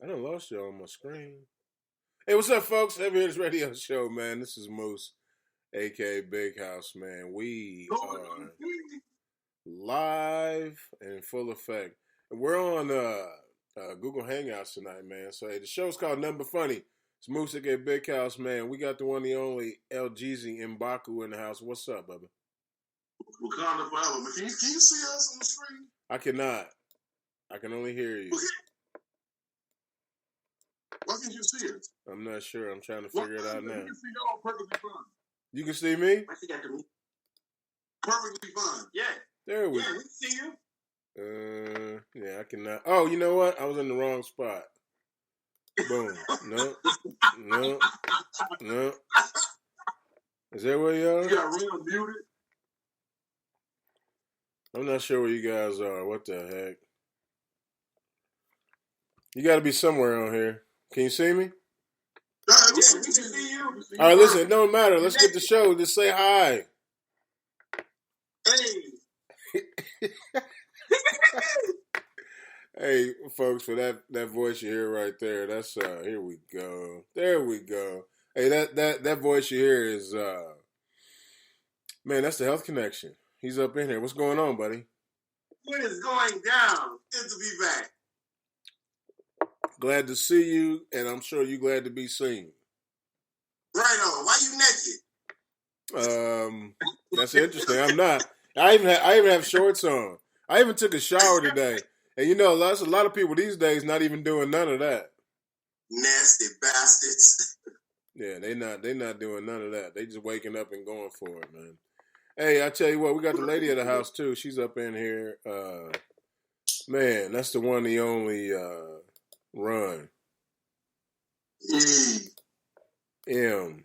I done lost y'all on my screen. Hey, what's up, folks? Heavy Hitters Radio Show, man. This is Moose, a.k.a. Big House, man. We are live and in full effect. And we're on Google Hangouts tonight, man. So, hey, the show's called Number Funny. It's Moose, a.k.a. Big House, man. We got the one, the only El Jeezy Mbaku in the house. What's up, baby? Wakanda forever. Can you see us on the screen? I cannot. I can only hear you. Okay. Why can't you see us? I'm not sure. I'm trying to figure it out now. You can see y'all perfectly fine. You can see me? I think I can. Perfectly fine. Yeah. There we go. Yeah, we can see you. Yeah, I cannot. Oh, you know what? I was in the wrong spot. Boom. No. Is that where you are? You got real muted. I'm not sure where you guys are. What the heck? You got to be somewhere on here. Can you see me? Yeah, we can see you. All right, listen, it don't matter. Let's get the show. Just say hi. Hey. Hey, folks, for that voice you hear right there, that's here we go. There we go. Hey, that voice you hear is man, that's the Health Connection. He's up in here. What's going on, buddy? What is going down? Good to be back. Glad to see you, and I'm sure you're glad to be seen. Right on. Why you naked? That's interesting. I'm not. I even have shorts on. I even took a shower today, and you know, there's a lot of people these days not even doing none of that. Nasty bastards. Yeah, they not doing none of that. They just waking up and going for it, man. Hey, I tell you what, we got the lady of the house too. She's up in here. Man, that's the one, the only. Run. M.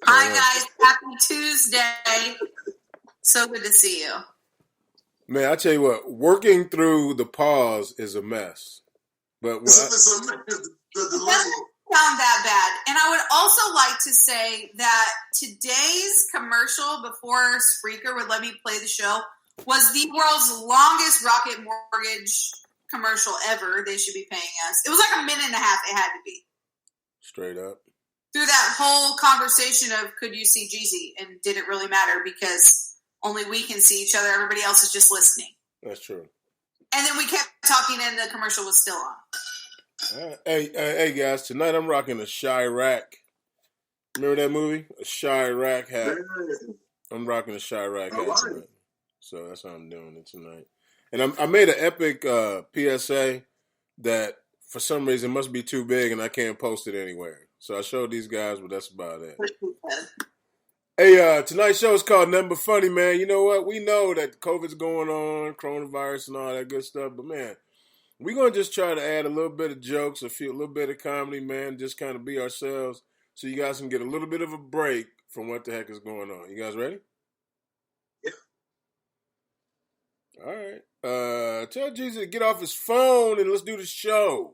Hi guys, happy Tuesday. So good to see you. Man, I tell you what, working through the pause is a mess. But it's a mess. It doesn't sound that bad. And I would also like to say that today's commercial, before Spreaker would let me play the show, was the world's longest Rocket Mortgage commercial ever. They should be paying us. It was like a minute and a half. It had to be. Straight up. Through that whole conversation of could you see Jeezy, and did it really matter because only we can see each other. Everybody else is just listening. That's true. And then we kept talking and the commercial was still on. Hey guys, tonight I'm rocking a Chirac. Remember that movie? A Chirac hat. I'm rocking a Chirac hat tonight. So that's how I'm doing it tonight. And I made an epic PSA that for some reason must be too big and I can't post it anywhere. So I showed these guys, but that's about it. Hey, tonight's show is called Number Funny, man. You know what? We know that COVID's going on, coronavirus and all that good stuff. But, man, we're going to just try to add a little bit of jokes, a little bit of comedy, man. Just kind of be ourselves so you guys can get a little bit of a break from what the heck is going on. You guys ready? All right. Tell Jeezy to get off his phone and let's do the show.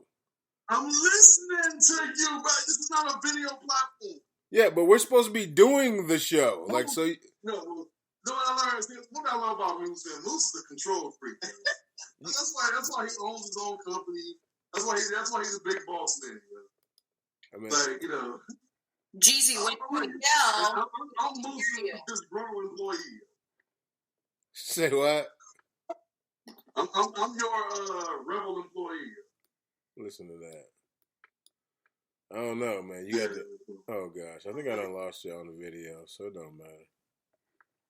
I'm listening to you, but this is not a video platform. Yeah, but we're supposed to be doing the show. Like, so. No, what I love about Moose is Moose is a control freak. that's why he owns his own company. That's why he's a big boss man. I mean, like, you know. Jeezy, when you yell, I'm Moose, this bro employee. Say what? I'm your rebel employee. Listen to that. I don't know, man. You got to. Oh gosh, I think I done lost you on the video, so it don't matter.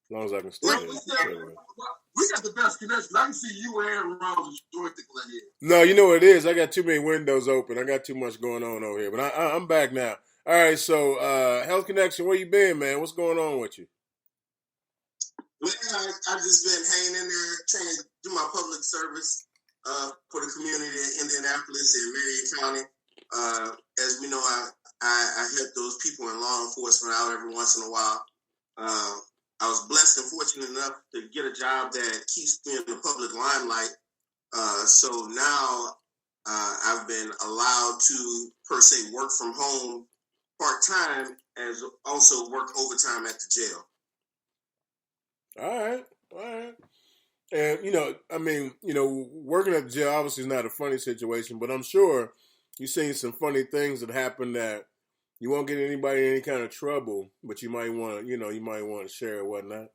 As long as I can stay there. We got the best connection. I can see you and Ron's joystick right here. No, you know what it is. I got too many windows open. I got too much going on over here. But I'm back now. All right, so Health Connection, where you been, man? What's going on with you? Well, I've just been hanging in there trying to do my public service for the community in Indianapolis and Marion County. As we know, I help those people in law enforcement out every once in a while. I was blessed and fortunate enough to get a job that keeps me in the public limelight. So now I've been allowed to, per se, work from home part-time as also work overtime at the jail. All right. And I mean, working at the jail obviously is not a funny situation, but I'm sure you've seen some funny things that happen that you won't get anybody in any kind of trouble, but you might want to, you might want to share or whatnot.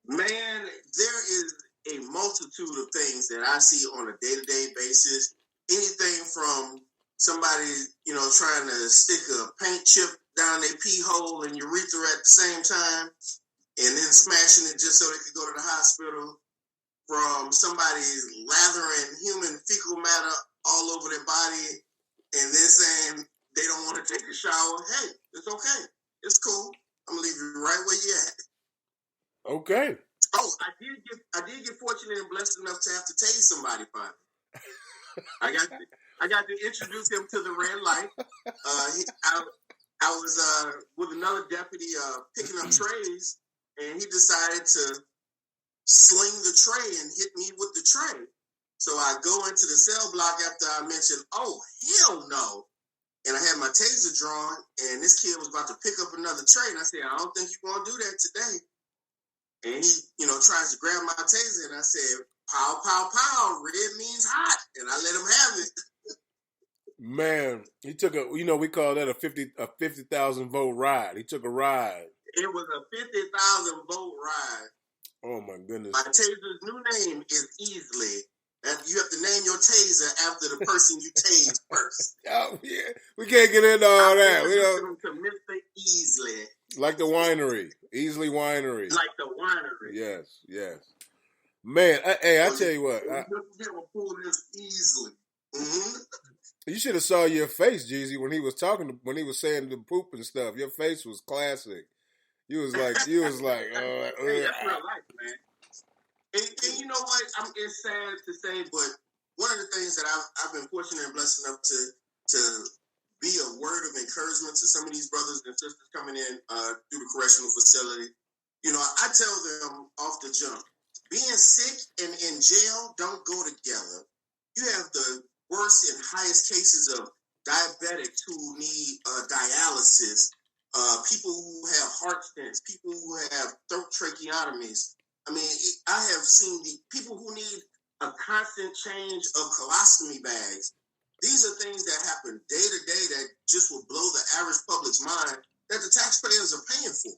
Man, there is a multitude of things that I see on a day-to-day basis. Anything from somebody, trying to stick a paint chip down their pee hole and urethra at the same time, and then smashing it just so they could go to the hospital. From somebody lathering human fecal matter all over their body, and then saying they don't want to take a shower. Hey, it's okay. It's cool. I'm gonna leave you right where you at. Okay. Oh, I did get fortunate and blessed enough to have to tase somebody finally. I got to introduce him to the red light. I was with another deputy picking up trays, and he decided to sling the tray and hit me with the tray. So I go into the cell block after I mentioned, oh, hell no. And I had my taser drawn, and this kid was about to pick up another tray. And I said, I don't think you're going to do that today. And he, tries to grab my taser, and I said, pow, pow, pow, red means hot. And I let him have it. Man, he took we call that a 50,000 vote ride. He took a ride. It was a 50,000 vote ride. Oh my goodness! My taser's new name is Easily. And you have to name your taser after the person you tased first. Oh yeah, we can't get into all that. We don't. To Mr. Easily. Like the winery, Easily Winery. Like the winery. Yes. Man, I tell you what. Pull this easily. Mm-hmm. You should have saw your face, Jeezy, when he was when he was saying the poop and stuff. Your face was classic. You was like, hey, that's real life, man. And you know what? It's sad to say, but one of the things that I've been fortunate and blessed enough to be a word of encouragement to some of these brothers and sisters coming in through the correctional facility. I tell them off the jump, being sick and in jail don't go together. You have the worst and highest cases of diabetics who need dialysis. People who have heart stents, people who have throat tracheotomies. I mean, I have seen the people who need a constant change of colostomy bags. These are things that happen day to day that just will blow the average public's mind that the taxpayers are paying for.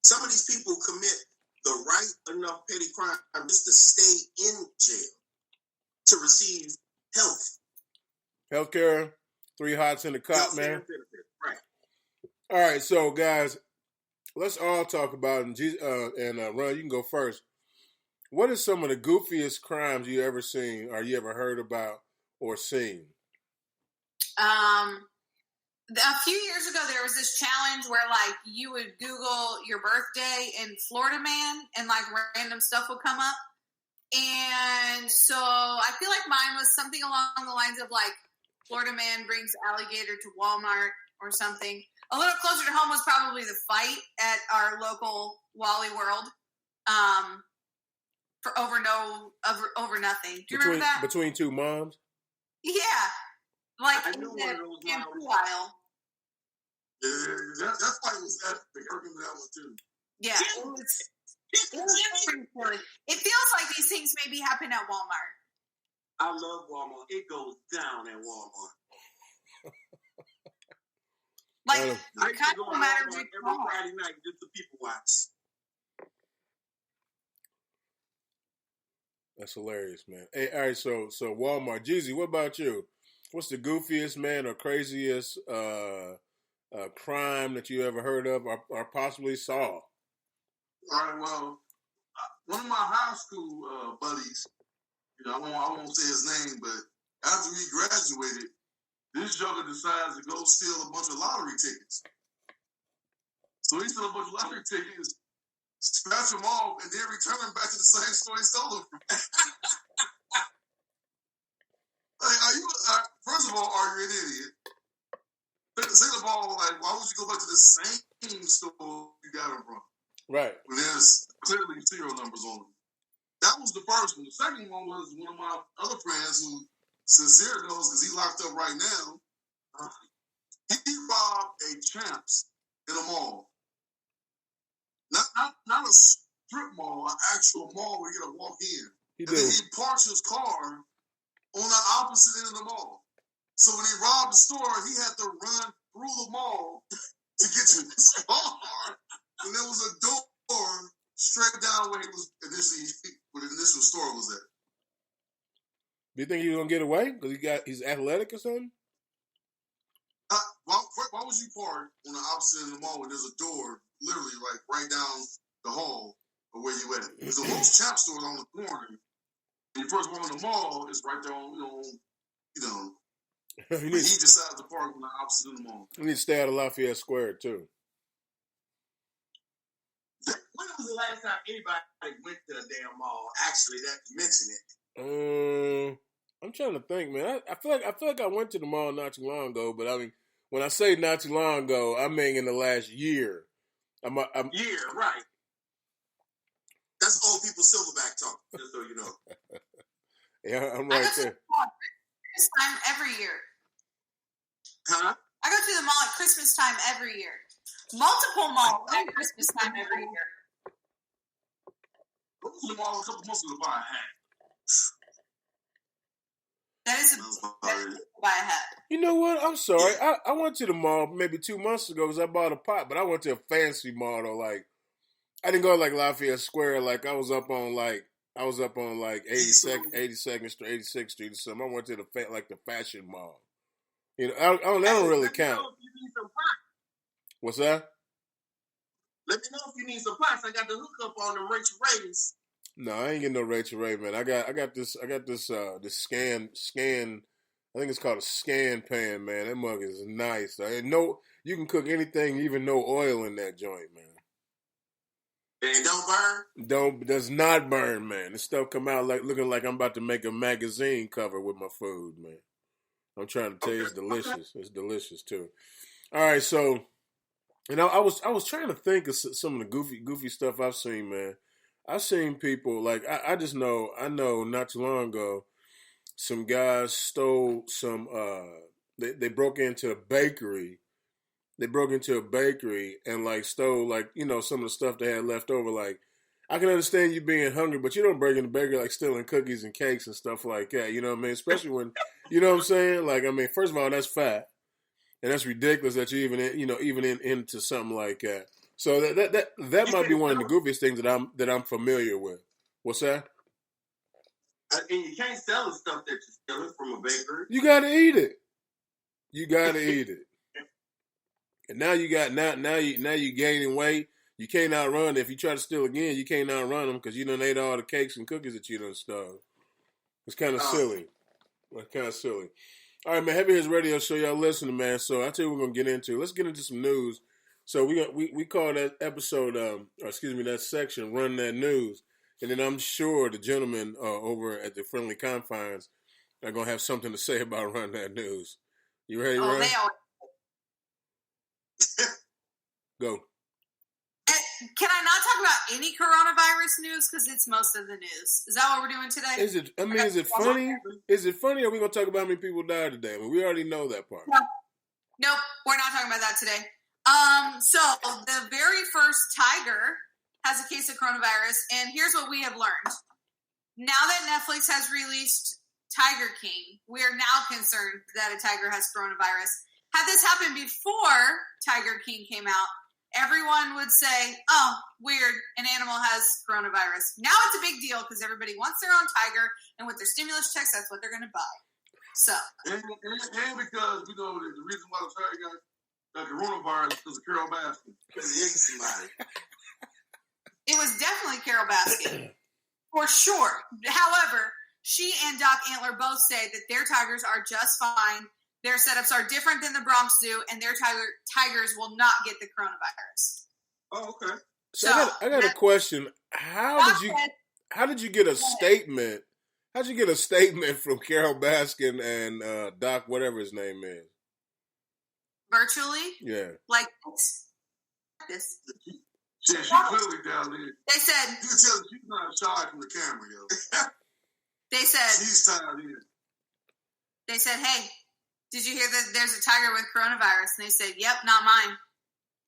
Some of these people commit the right enough petty crime just to stay in jail, to receive healthcare, 3 hots in the cop, man. Right. All right, so guys, let's all talk about and Ron, you can go first. What is some of the goofiest crimes you ever seen, or you ever heard about, or seen? A few years ago, there was this challenge where, you would Google your birthday in Florida Man, and random stuff would come up. And so I feel like mine was something along the lines of Florida Man brings alligator to Walmart or something. A little closer to home was probably the fight at our local Wally World for over nothing. Do you remember that? Between two moms? Yeah. I knew one of those moms. That fight was epic. I remember that one too. Yeah. It feels like these things maybe happen at Walmart. I love Walmart. It goes down at Walmart. I used to go to Walmart every Friday night just to people watch. That's hilarious, man. Hey, all right, so Walmart. Jeezy, what about you? What's the goofiest, man, or craziest crime that you ever heard of or possibly saw? All right, well, one of my high school buddies, I won't say his name, but after he graduated, this joker decides to go steal a bunch of lottery tickets. So he stole a bunch of lottery tickets, scratch them off, and then return them back to the same store he stole them from. First of all, are you an idiot? Second of all, why would you go back to the same store you got them from? Right. When there's clearly serial numbers on them. That was the first one. The second one was one of my other friends who sincere knows because he locked up right now. He robbed a Champs in a mall. Not strip mall, an actual mall where you gotta walk in. He Then he parks his car on the opposite end of the mall. So when he robbed the store, he had to run through the mall to get to his car. And there was a door straight down where he was where the initial store was at. Do you think he was gonna get away because he's athletic or something? Why would you park on the opposite end of the mall when there's a door literally like right down the hall of where you at? Because the most Champ stores on the corner. When you first walk in the mall, it's right there on, he decides to park on the opposite of the mall. You need to stay out of Lafayette Square, too. When was the last time anybody went to a damn mall? Actually, that you mentioned it. I'm trying to think, man. I feel like I went to the mall not too long ago, but I mean, when I say not too long ago, I mean in the last year. Year, right. That's old people silverback talk, just so you know. Yeah, I'm right there. Christmas time every year. Huh? I go to the mall at Christmas time every year. Multiple malls at Christmas time every year. Go to the mall a couple months ago to buy a hat. That is to buy a hat. You know what? I'm sorry. I went to the mall maybe 2 months ago because I bought a pot, but I went to a fancy mall though. Like, I didn't go to like Lafayette Square. Like, I was up on 82nd Street, 86th Street or something. I went to the fashion mall. You know, that don't really count. What's that? Let me know if you need some pots. I got the hookup on them Rachel Rays. No, I ain't getting no Rachel Ray, man. I got this scan. I think it's called a scan pan, man. That mug is nice. You can cook anything, even no oil in that joint, man. And it don't burn? Does not burn, man. This stuff come out looking like I'm about to make a magazine cover with my food, man. I'm trying to tell you, it's delicious. Okay. It's delicious too. All right, so, I was trying to think of some of the goofy stuff I've seen, man. I've seen people like I know not too long ago, some guys stole some. They broke into a bakery. They broke into a bakery and like stole some of the stuff they had left over. Like, I can understand you being hungry, but you don't break into a bakery like stealing cookies and cakes and stuff like that. You know what I mean? Especially when, you know what I'm saying? Like, I mean, first of all, that's fat, and that's ridiculous that you even into something like that. So that might be one of the goofiest things that I'm familiar with. What's that? And you can't sell the stuff that you're stealing from a bakery. You gotta eat it. You gotta eat it. And now you gaining weight. You can't outrun it. If you try to steal again, you can't outrun them because you done ate all the cakes and cookies that you done stole. It's kind of silly. It's kind of silly. All right, man. Heavy Hitters Radio Show. Y'all listening, man. So I tell you what we're gonna get into. Let's get into some news. So we call that episode, that section, Run That News. And then I'm sure the gentlemen over at the Friendly Confines are going to have something to say about Run That News. You ready, Run? They always... Go. Can I not talk about any coronavirus news? Because it's most of the news. Is that what we're doing today? Is it funny? Is it funny, or are we going to talk about how many people died today? I mean, we already know that part. Nope, we're not talking about that today. So the very first tiger has a case of coronavirus, and here's what we have learned. Now that Netflix has released Tiger King, we are now concerned that a tiger has coronavirus. Had this happened before Tiger King came out, everyone would say, oh, weird, an animal has coronavirus. Now it's a big deal because everybody wants their own tiger, and with their stimulus checks, that's what they're going to buy. So, and because, the reason why the tiger got coronavirus because of Carol Baskin. Because he ate somebody. It was definitely Carol Baskin, for sure. However, she and Doc Antler both say that their tigers are just fine. Their setups are different than the Bronx Zoo, and their tigers will not get the coronavirus. Oh, okay. So I got a question. How did you get a statement? How'd you get a statement from Carol Baskin and Doc, whatever his name is? Virtually? Yeah. Like this. She clearly down there. They said... You can tell she's not shy from the camera, yo. They said... She's tired in. They said, hey, did you hear that there's a tiger with coronavirus? And they said, yep, not mine.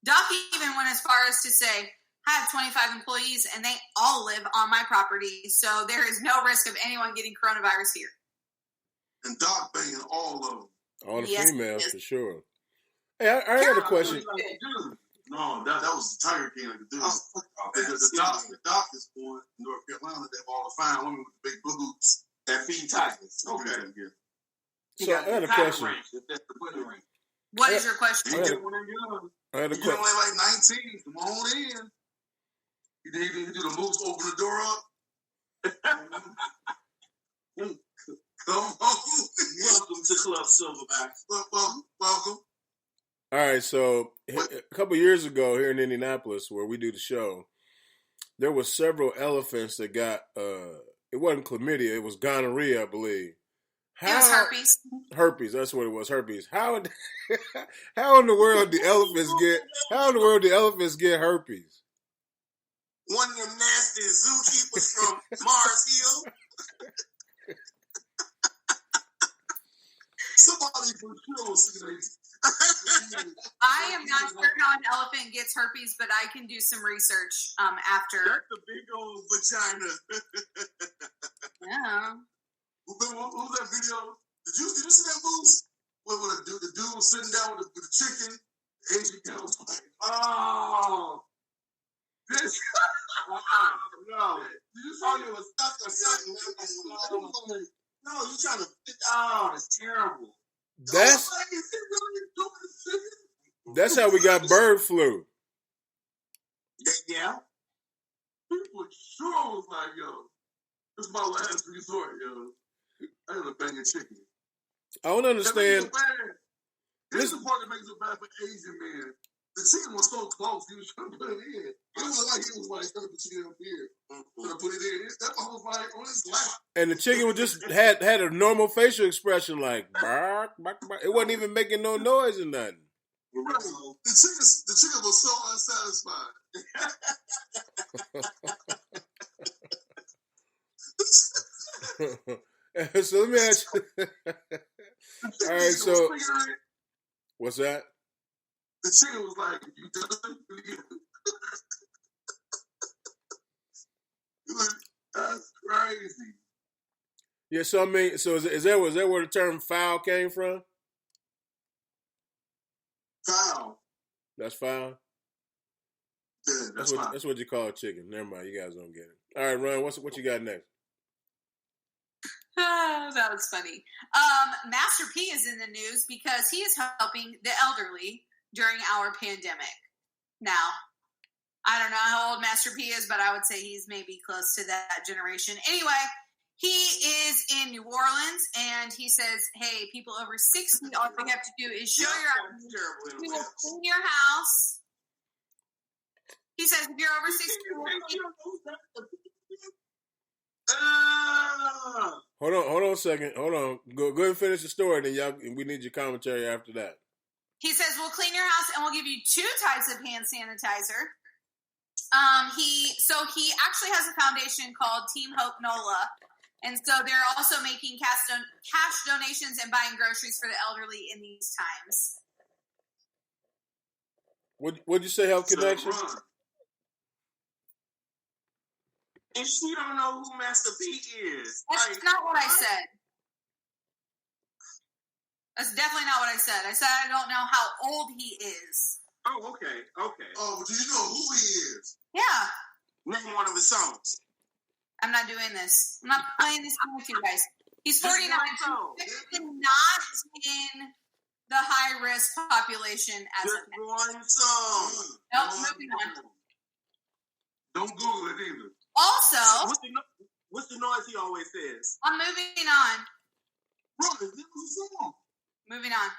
Doc even went as far as to say, I have 25 employees, and they all live on my property, so there is no risk of anyone getting coronavirus here. And Doc banging all of them. All the Yes, females, yes. for sure. Hey, I had a question. No, that was the Tiger King like the dude. The doc is born in North Carolina. They have all the fine women with the big boobs that feed tigers. Okay. So I had a question. What is your question? I had a You're question. only like 19. Come on in. You need to do the moves, open the door up. Come on. Welcome to Club Silverback. Welcome. All right, so a couple years ago here in Indianapolis, where we do the show, there were several elephants that got it wasn't chlamydia, it was gonorrhea, I believe. It was herpes. Herpes, that's what it was, herpes. How in the world do elephants get herpes? One of them nasty zookeepers from Mars Hill. Somebody for sure. I am not sure how an elephant gets herpes, but I can do some research after. That's a big old vagina. Yeah. What was that video? Did you see that Moose? Where the dude was sitting down with the chicken. Asian guy was like, oh. This. No. Did you see it was stuck or something? No, you trying to. Oh, that's terrible. That's how we got bird flu. Yeah. People sure was like, yo, this is my last resort, yo. I gotta bang a chicken. I don't understand. This is the part that makes it bad for Asian men. The chicken was so close, he was trying to put it in. It was like he was like, trying to put chicken up here. Trying to put it in. That was like on his lap. And the chicken was just had a normal facial expression, like bark, bark, bark. It wasn't even making no noise or nothing. Right. The chicken was so unsatisfied. So let me ask you. All right, so what's that? The chicken was like, you done? That's crazy. Yeah, so I mean, so is that where the term foul came from? Foul. That's foul. Yeah, that's what you call chicken. Never mind, you guys don't get it. All right, Ron, what you got next? Oh, that was funny. Master P is in the news because he is helping the elderly during our pandemic. Now, I don't know how old Master P is, but I would say he's maybe close to that generation. Anyway, he is in New Orleans, and he says, hey, people over 60, all you have to do is show your ID. We will clean your house. He says, if you're over 60, Hold on a second. Hold on. Go ahead and finish the story, then we need your commentary after that. He says, we'll clean your house, and we'll give you 2 types of hand sanitizer. He actually has a foundation called Team Hope NOLA, and so they're also making cash donations and buying groceries for the elderly in these times. What'd you say, Health Connection? And she don't know who Master P is. That's not what I said. That's definitely not what I said. I said I don't know how old he is. Oh, okay. Oh, do you know who he is? Yeah. Name one of his songs. I'm not doing this. I'm not playing this game with you guys. He's 49. He's not in the high-risk population as Just of now. one song. Nope, moving on. Don't Google it either. Also, What's the noise he always says? I'm moving on. Bro, this was a song. Moving on.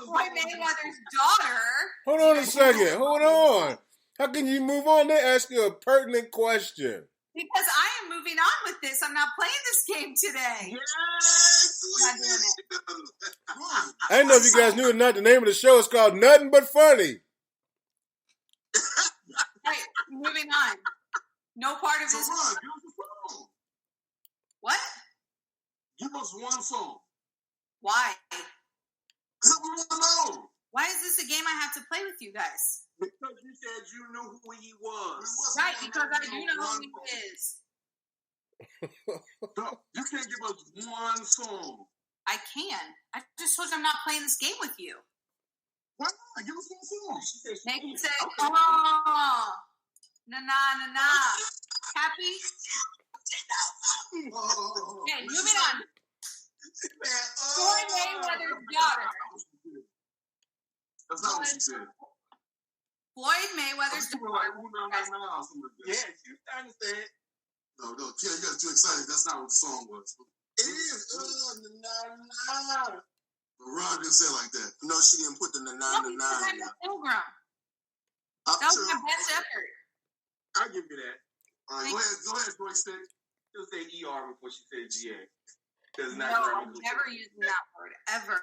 Floyd Mayweather's daughter. Hold on a second. Hold on. How can you move on? They ask you a pertinent question. Because I am moving on with this. I'm not playing this game today. Yes! Not doing it. I didn't know if you guys knew or not. The name of the show is called Nuttin But Funny. Right, moving on. No part of this. So, Ron, give us a song. What? Give us one song. Why? Because we want to know. Why is this a game I have to play with you guys? Because you said you knew who he was. Right, because I do know who he is. You can't give us one song. I can. I just told you I'm not playing this game with you. Why not? Give us one song. Megan said, oh, na. Happy? Okay, moving on. Floyd Mayweather's daughter. That's not what she said. Floyd Mayweather's daughter. Yeah, she was trying to say it. No, Ken, you got too excited. That's not what the song was. It is. Na. Ron didn't say it like that. No, she didn't put the na. Pilgrim. That was my best effort. I'll give you that. All right, go ahead, Boy Stick. She'll say ER before she said GA. No, I'm never using that word, ever.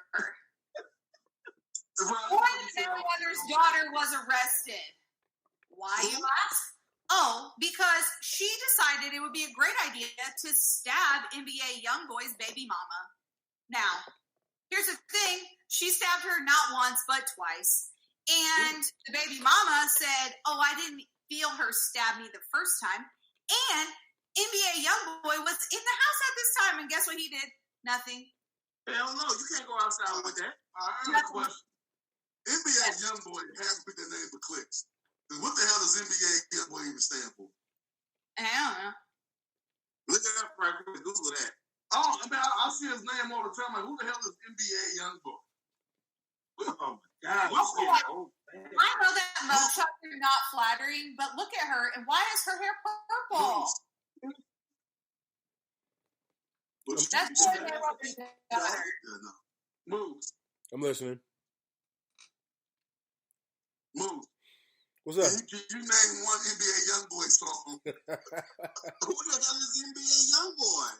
Floyd Mayweather's daughter was arrested. Why, you ask? Oh, because she decided it would be a great idea to stab NBA YoungBoy's baby mama. Now, here's the thing. She stabbed her not once, but twice. And the baby mama said, oh, I didn't feel her stab me the first time. And NBA YoungBoy was in the house at this time. And guess what he did? Nothing. Hell no, you can't go outside with that. I have a question. NBA YoungBoy has to pick their name for clicks. What the hell does NBA YoungBoy even stand for? I don't know. Look it up right quick. Google that. Oh, I mean, I see his name all the time. Like, who the hell is NBA YoungBoy? Oh my God. I know that mugshots are not flattering, but look at her. And why is her hair purple? That's Floyd Mayweather's daughter. Move. I'm listening. Move. What's up? You name one NBA YoungBoy song. Who the hell is NBA YoungBoy?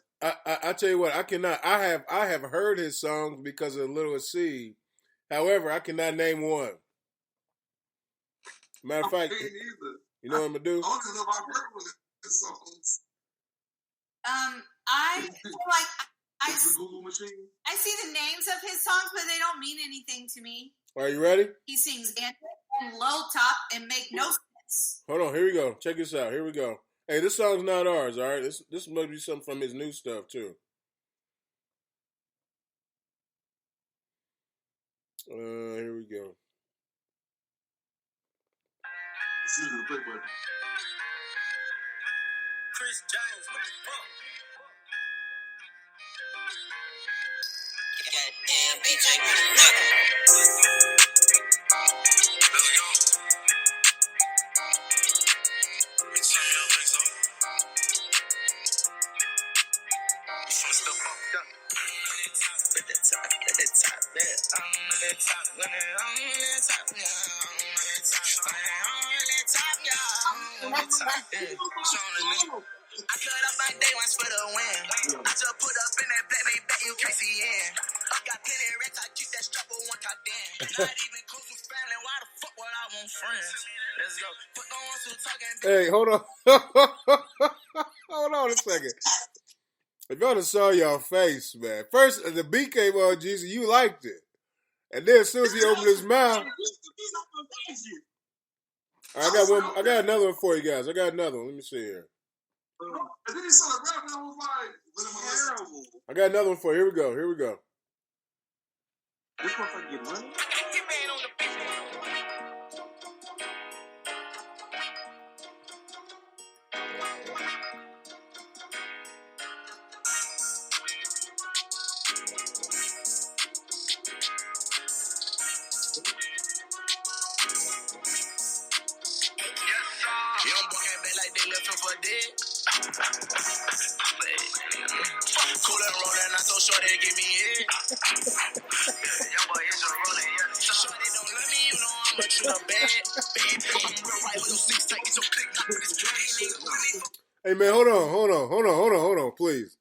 I tell you what, I cannot. I have heard his songs because of Little C. However, I cannot name one. Matter of fact, you know what I'm gonna do? I don't even know if I've heard one of his songs. I feel like I Google machine. I see the names of his songs, but they don't mean anything to me. Are you ready? He sings and low top and make no sense. Hold on, here we go. Check this out. Here we go. Hey, this song's not ours, all right? This must be something from his new stuff too. Here we go. This is the play button. Chris Jones, what the fuck? Goddamn BJ with Nuttin. Let's go. Make some of y'all think so. You wanna step up? At the top, at the top, yeah. I'm at the top, when I'm at the top, yeah. I'm at the top, when I'm at the top, yeah. I'm at the top, yeah. Showing the nigga. I cut up my day ones for the win. I just put up in that black, make bet you can't see in. I got plenty of racks, I keep that strap on one top in. Not even close to family, why the fuck would I want friends? Let's go. Fuck the ones who talking. Hey, hold on. Hold on a second. If y'all just saw your face, man. First, the beat came on, Jesus, you liked it. And then as soon as he opened his mouth. I got another one for you guys. I got another one. Let me see here. And then he started rapping, I was like, terrible. I got another one for you. Here we go. Here we go. This motherfucker get money? Get man on the beat. Young boy came back like they left him for dead. Cool and rolling, not so short they give me head. Young boy is a rolling, yeah. Shorty don't love me, you know I'm a true bad. I'm real right with no six tight, so click not with this nigga. Hey, man, hold on, please.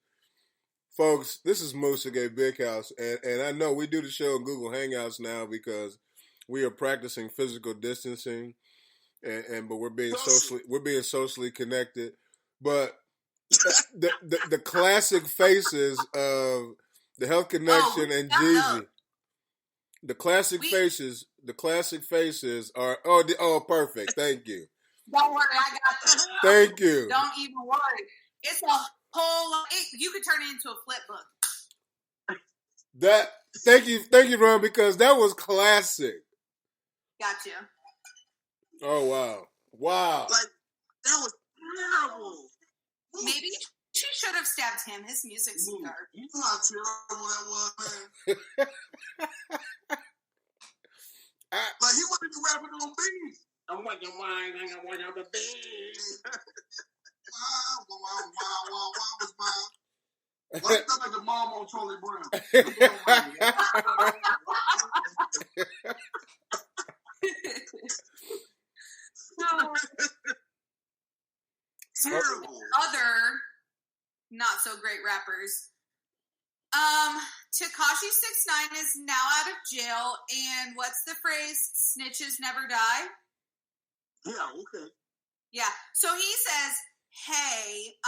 Folks, this is Musage Big House, and I know we do the show on Google Hangouts now because we are practicing physical distancing, but we're being socially connected. But the classic faces of the Health Connection and Jeezy, the classic faces The classic faces are perfect. Thank you. Don't worry, I got this. Thank you. Don't even worry. It's a whole. You could turn it into a flip book. Thank you, Ron, because that was classic. Gotcha. Oh wow. Like that was terrible. Maybe she should have stabbed him. His music's dark. You know how terrible that was, man. Like he wasn't even rapping on beat. I want the wine, I want the beat. Wow, was mine. Why you like the mom on Charlie Brown? Terrible. Other not so great rappers. Tekashi 6ix9ine is now out of jail, and what's the phrase? Snitches never die. Yeah, okay. Yeah. So he says, "Hey,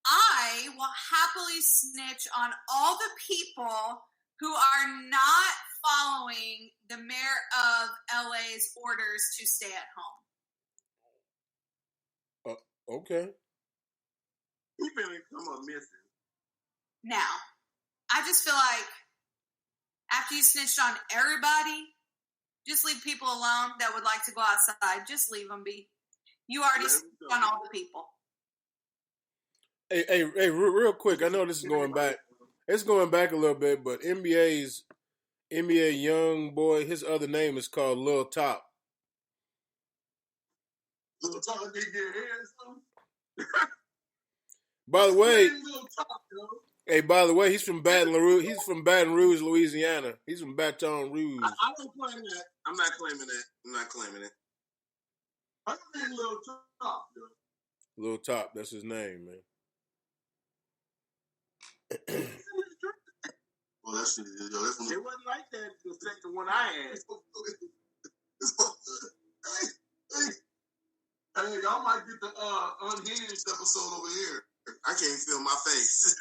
I will happily snitch on all the people who are not following the mayor of LA's orders to stay at home." Okay. He finna come up missing. Now, I just feel like after you snitched on everybody, just leave people alone that would like to go outside. Just leave them be. You already snitched on all the people. Hey, real quick. I know this is going back. It's going back a little bit, but NBA young boy, his other name is called Lil Top. Little Top, they get head something. By the way, Little Top, yo. hey, by the way, he's from Baton Rouge. He's from Baton Rouge, Louisiana. He's from Baton Rouge. I don't claim that. I'm not claiming it. I think Little Top, yo. Lil Top, that's his name, man. Well, that's it wasn't like that. The second one I had. Hey, y'all might get the unhinged episode over here. I can't feel my face.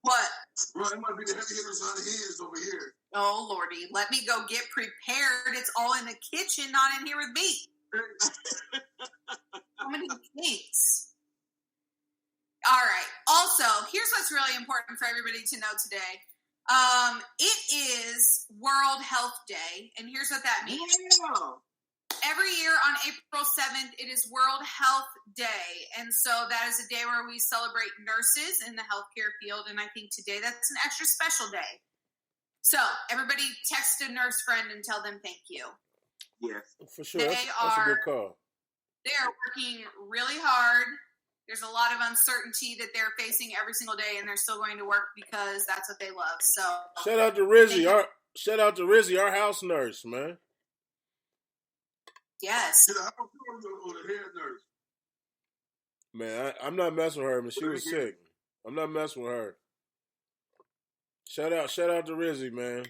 What? Bro, it might be the heavy hitters unhinged over here. Oh, Lordy. Let me go get prepared. It's all in the kitchen, not in here with me. How many things? All right. Also, here's what's really important for everybody to know today. It is World Health Day, and here's what that means. Yeah. Every year on April 7th, it is World Health Day, and so that is a day where we celebrate nurses in the healthcare field, and I think today that's an extra special day. So, everybody text a nurse friend and tell them thank you. Yes. For sure. That's a good call. They are working really hard. There's a lot of uncertainty that they're facing every single day, and they're still going to work because that's what they love. So shout out to Rizzy, our house nurse, man. Yes. The house nurse or the head nurse? Man, I'm not messing with her, man. She was sick. I'm not messing with her. Shout out to Rizzy, man.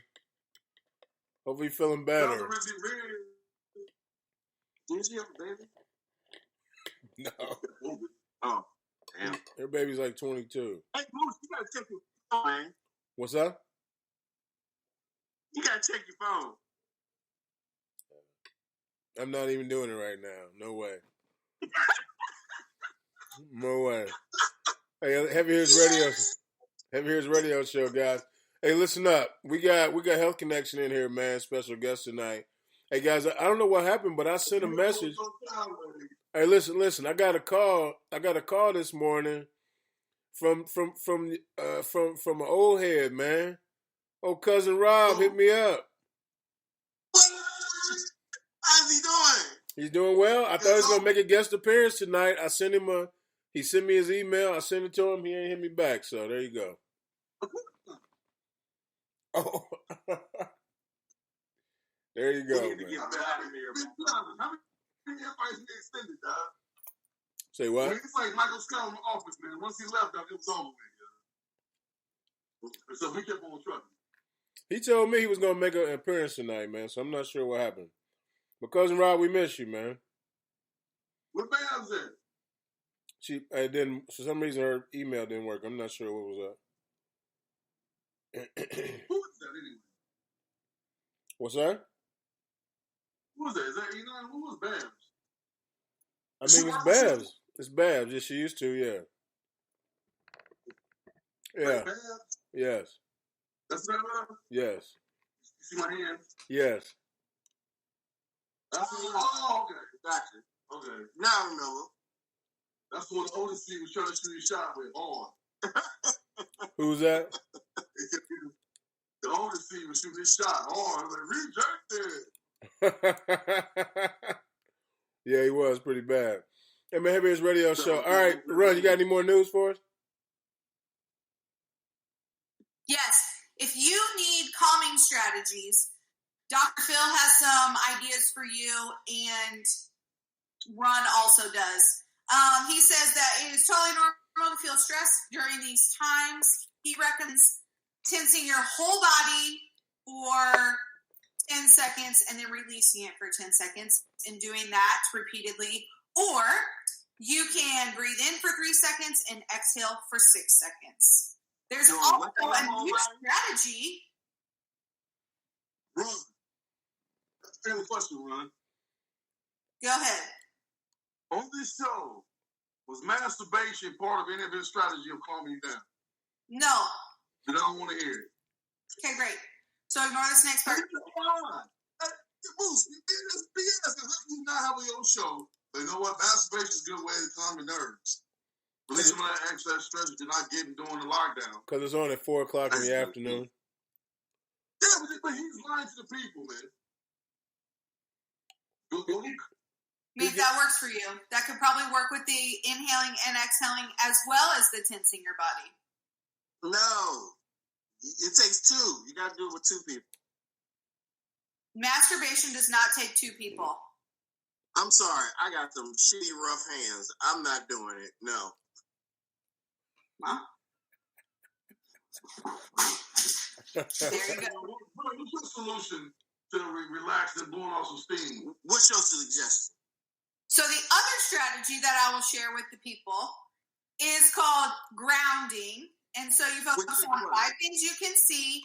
Hope you feeling better. Shout out to Rizzy Red. Did she have a baby? No. Oh, damn. Her baby's like 22. Hey, Bruce, you gotta check your phone, man. What's up? You gotta check your phone. I'm not even doing it right now. No way. No way. Hey, Heavy Hitters Radio Show, guys. Hey, listen up. We got Health Connection in here, man. Special guest tonight. Hey, guys, I don't know what happened, but I sent a message. Hey, listen. I got a call this morning from an old head, man. Old cousin Rob hit me up. How's he doing? He's doing well. I thought he was gonna make a guest appearance tonight. He sent me his email. I sent it to him. He ain't hit me back. So there you go. Oh, there you go, man. How many invites we extended, dog? Say what? It's like Michael Scott in the office, man. Once he left, dog, it was over with. So we kept on trucking. He told me he was gonna make an appearance tonight, man. So I'm not sure what happened. But cousin Rob, we miss you, man. What band's that? It didn't. For some reason, her email didn't work. I'm not sure what was up. Who is that anyway? What's that? Who was that? Is that E9? Who was Babs? I mean, it's Babs. It's Babs. Yeah, she used to, yeah. Yeah. Babs? Yes. That's not her? Yes. You see my hand? Yes. Oh, okay. Gotcha. Okay. Now I remember. That's what the oldest was trying to shoot his shot with. On. Who's that? The oldest was shooting his shot. On. I was like, rejected. Yeah, he was pretty bad. Hey, man, Heavy Hits Radio Show. All right, Run, you got any more news for us? Yes. If you need calming strategies, Dr. Phil has some ideas for you, and Run also does. He says that it is totally normal to feel stress during these times. He recommends tensing your whole body for 10 seconds and then releasing it for 10 seconds and doing that repeatedly. Or you can breathe in for 3 seconds and exhale for 6 seconds. There's also a new strategy. Run. That's a family question, Run. Go ahead. On this show, was masturbation part of any of his strategy of calming you down? No. Then I don't want to hear it. Okay, great. So ignore this next part. Moose, it's BS. How can you not have a your show? But you know what? Masturbation is a good way to calm your nerves. Release some of that excess stress you're not getting during the lockdown. Because it's on at 4 o'clock in the afternoon. Yeah, but he's lying to the people, man. Go. Maybe that works for you. That could probably work with the inhaling and exhaling as well as the tensing your body. No. It takes two. You got to do it with 2 people. Masturbation does not take 2 people. I'm sorry. I got them shitty rough hands. I'm not doing it. No. Huh? There you go. What's your solution to relax and blowing off some steam? What's your suggestion? So the other strategy that I will share with the people is called grounding. And so you focus on 5 things you can see,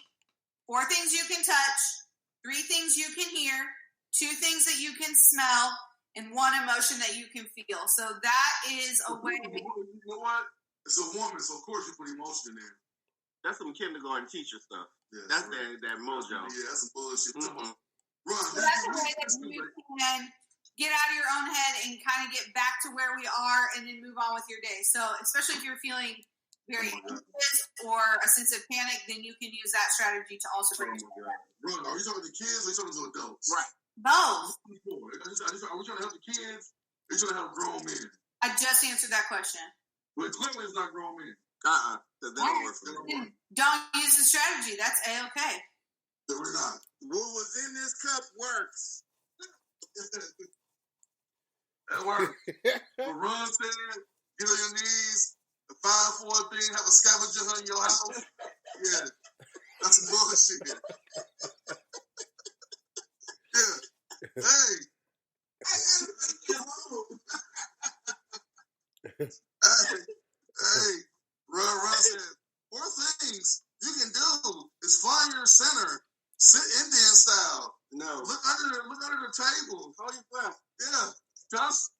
4 things you can touch, 3 things you can hear, 2 things that you can smell, and 1 emotion that you can feel. So that is a way. You know what? It's a woman, so of course you put emotion in there. That's some kindergarten teacher stuff. Yeah, that's that mojo. Yeah, that's some bullshit. Mm-hmm. Run. So that's a way that you can get out of your own head and kind of get back to where we are and then move on with your day. So especially if you're feeling very anxious or a sense of panic, then you can use that strategy to also bring you back. Run. Are you talking to kids or are you talking to adults? Right. Both. Are we trying to help the kids? Or are you trying to help grown men? I just answered that question. But clearly it's not grown men. That don't work for me. Don't use the strategy. That's A-okay. So we're not. What was in this cup works. That works. What Ron said, get on your knees, a 5-4 thing, have a scavenger hunt in your house. Yeah. That's some bullshit. Yeah. Hey. Hey, Ron said, 4 things you can do is fly your center, sit Indian style. No. Look under the table. Hold your breath. Yeah. Dust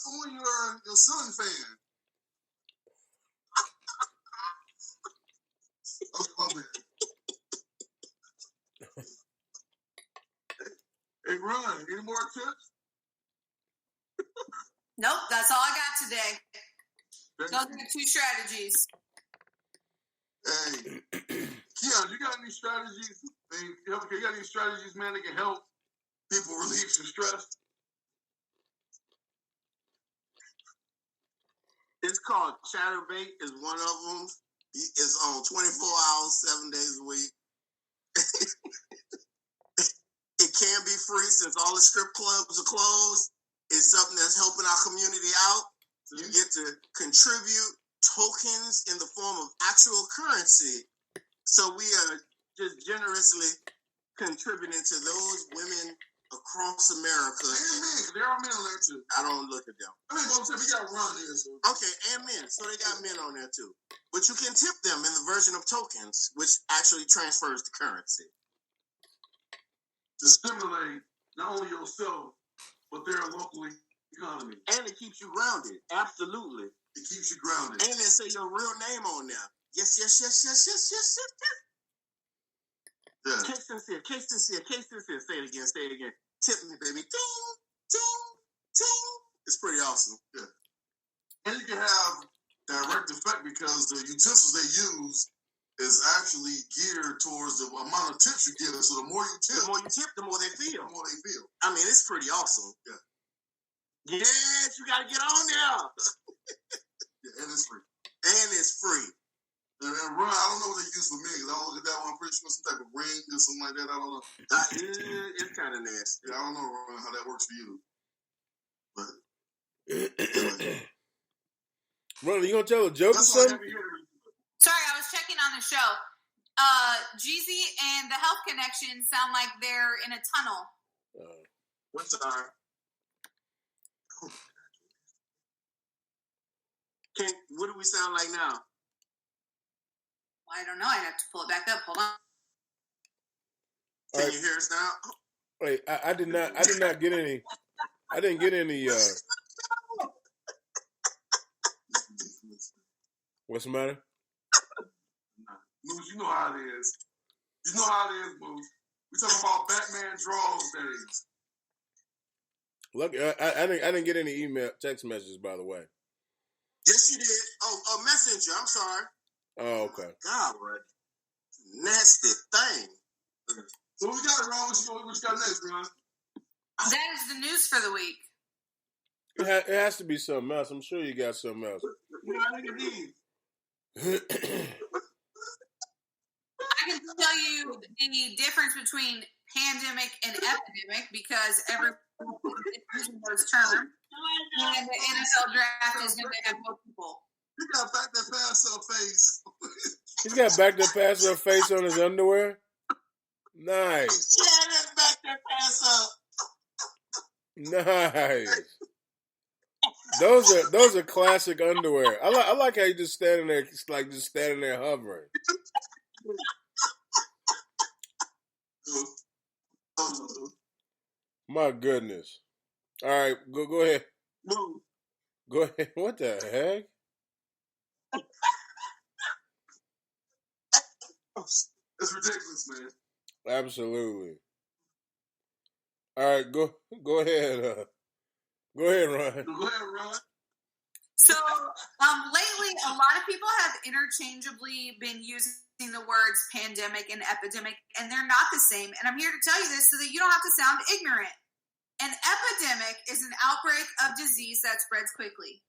on your ceiling fan. Oh, man. Hey, Ron, any more tips? Nope, that's all I got today. Those are the 2 strategies. Hey, Keon, you got any strategies? You got any strategies, man, that can help people relieve some stress? It's called Chatterbait is one of them. It's on 24 hours, 7 days a week. It can be free since all the strip clubs are closed. It's something that's helping our community out. You get to contribute tokens in the form of actual currency. So we are just generously contributing to those women across America. And men, there are men on there too. I don't look at them. I mean, I'm saying we got Ron here. So. Okay, and men. So they got men on there too. But you can tip them in the version of tokens, which actually transfers to currency. to stimulate not only yourself, but their local economy. And it keeps you grounded. Absolutely. It keeps you grounded. And they say your real name on there. Yes. Yeah. Case sincere. Say it again. Tip me, baby. Ting, ting, ting. It's pretty awesome. Yeah. And you can have direct effect because the utensils they use is actually geared towards the amount of tips you give. So the more you tip, the more they feel. I mean, it's pretty awesome. Yeah. Yes, you gotta get on there. Yeah, and it's free. And Ron, I don't know what they use for me because I don't look at that one. I'm pretty sure some type of ring or something like that. I don't know. It's kind of nasty. Yeah, I don't know, Ron, how that works for you. But Ron, you gonna tell a joke or something? Sorry, I was checking on the show. Jeezy and the Health Connection sound like they're in a tunnel. What's our? What do we sound like now? I don't know. I'd have to pull it back up. Hold on. Can you hear us now? Wait, I did not get any. I didn't get any. What's the matter? Moose, you know how it is. Moose. We talking about Batman draws days. Look, I didn't get any text messages, by the way. Yes, you did. Oh, a messenger. I'm sorry. Oh, okay. God, what nasty thing. So we got it, Ron. What you got next, Ron? That is the news for the week. It has to be something else. I'm sure you got something else. I can tell you the difference between pandemic and epidemic because everyone is using those terms. And the NFL draft is going to have more people. He got back that pass up face. He's got back that pass up face on his underwear. Nice. Yeah, that's back that pass up. Nice. Those are classic underwear. I like how you just standing there hovering. My goodness. All right, go ahead. Move. Go ahead. What the heck? That's ridiculous, man. Absolutely. All right, go ahead. Go ahead, Ron. Go ahead, Ron. So, lately, a lot of people have interchangeably been using the words pandemic and epidemic, and they're not the same. And I'm here to tell you this so that you don't have to sound ignorant. An epidemic is an outbreak of disease that spreads quickly.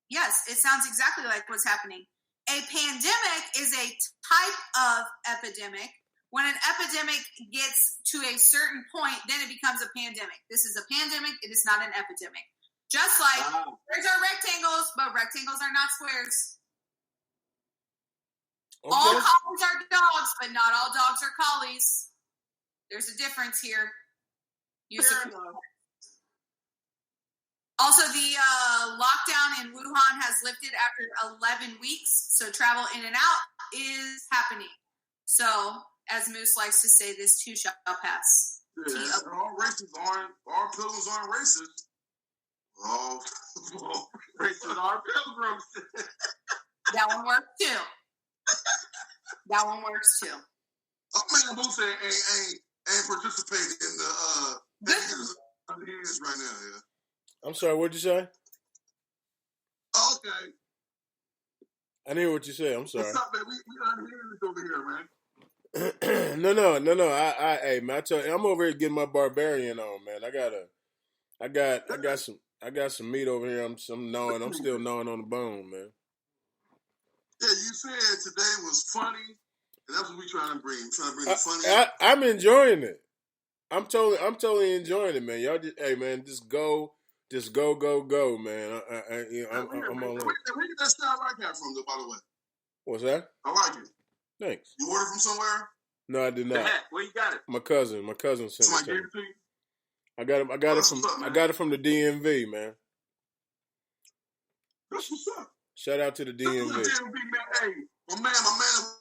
Yes, it sounds exactly like what's happening. A pandemic is a type of epidemic. When an epidemic gets to a certain point, then it becomes a pandemic. This is a pandemic. It is not an epidemic. Just like squares are rectangles, but rectangles are not squares. Okay. All collies are dogs, but not all dogs are collies. There's a difference here. Also, the lockdown in Wuhan has lifted after 11 weeks, so travel in and out is happening. So, as Moose likes to say, this too shall pass. Yeah, all pilgrims aren't racist. All racists are pilgrims. That one works too. Oh man, Moose ain't participating in the years right now. Yeah. I'm sorry. What'd you say? Okay. I didn't hear what you said. I'm sorry. What's up, man? We unhinged over here, man. No. Hey, man, I tell you, I'm over here getting my barbarian on, man. I got some meat over here. I'm still gnawing on the bone, man. Yeah, you said today was funny, and that's what we trying to bring. We're trying to bring the funny. I'm enjoying it. I'm totally enjoying it, man. Y'all just, hey, man, just go, man. I'm all in. Where did that style right hat from, though? By the way, what's that? I like it. Thanks. You ordered from somewhere? No, I did not. Where you got it? My cousin sent Somebody it to gave me. it to you? I got it from the DMV, man. That's what's up. Shout out to the DMV. Man. Hey, my man